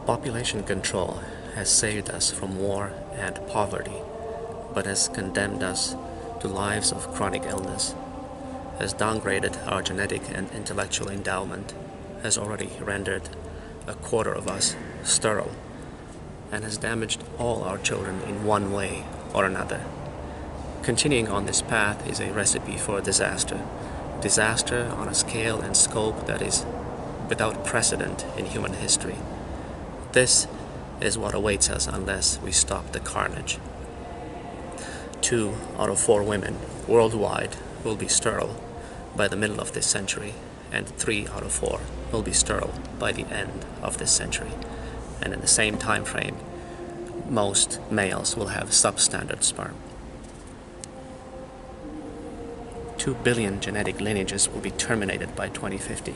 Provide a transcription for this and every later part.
Population control has saved us from war and poverty, but has condemned us to lives of chronic illness, has downgraded our genetic and intellectual endowment, has already rendered a quarter of us sterile, and has damaged all our children in one way or another. Continuing on this path is a recipe for disaster. Disaster on a scale and scope that is without precedent in human history. This is what awaits us unless we stop the carnage. 2 out of 4 women worldwide will be sterile by the middle of this century, and 3 out of 4 will be sterile by the end of this century. And in the same time frame, most males will have substandard sperm. 2 billion genetic lineages will be terminated by 2050,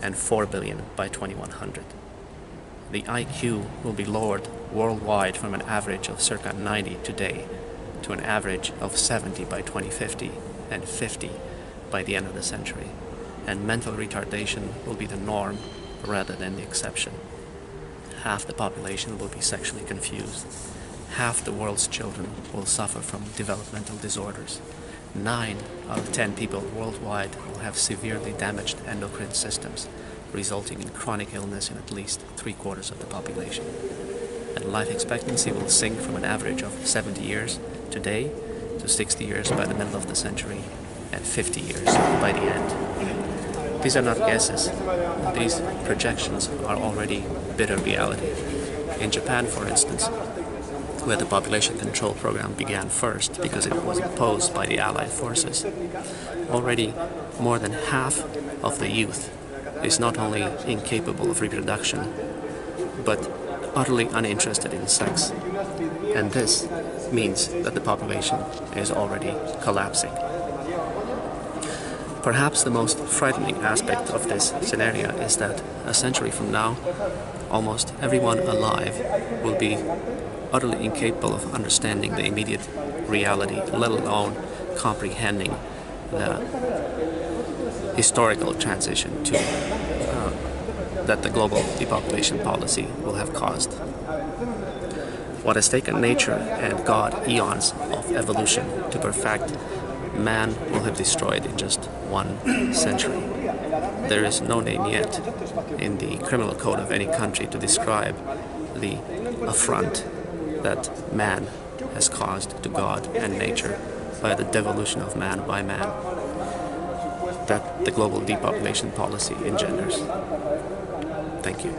and 4 billion by 2100. The IQ will be lowered worldwide from an average of circa 90 today to an average of 70 by 2050 and 50 by the end of the century. And mental retardation will be the norm rather than the exception. Half the population will be sexually confused. Half the world's children will suffer from developmental disorders. 9 out of 10 people worldwide will have severely damaged endocrine systems, resulting in chronic illness in at least 3/4 of the population. And life expectancy will sink from an average of 70 years today to 60 years by the middle of the century and 50 years by the end. These are not guesses. These projections are already bitter reality. In Japan, for instance, where the population control program began first because it was imposed by the Allied forces, already more than half of the youth is not only incapable of reproduction, but utterly uninterested in sex. And this means that the population is already collapsing. Perhaps the most frightening aspect of this scenario is that a century from now, almost everyone alive will be utterly incapable of understanding the immediate reality, let alone comprehending the historical transition that the global depopulation policy will have caused. What has taken nature and God eons of evolution to perfect, man will have destroyed in just 1 century. There is no name yet in the criminal code of any country to describe the affront that man has caused to God and nature by the devolution of man by man that the global depopulation policy engenders. Thank you.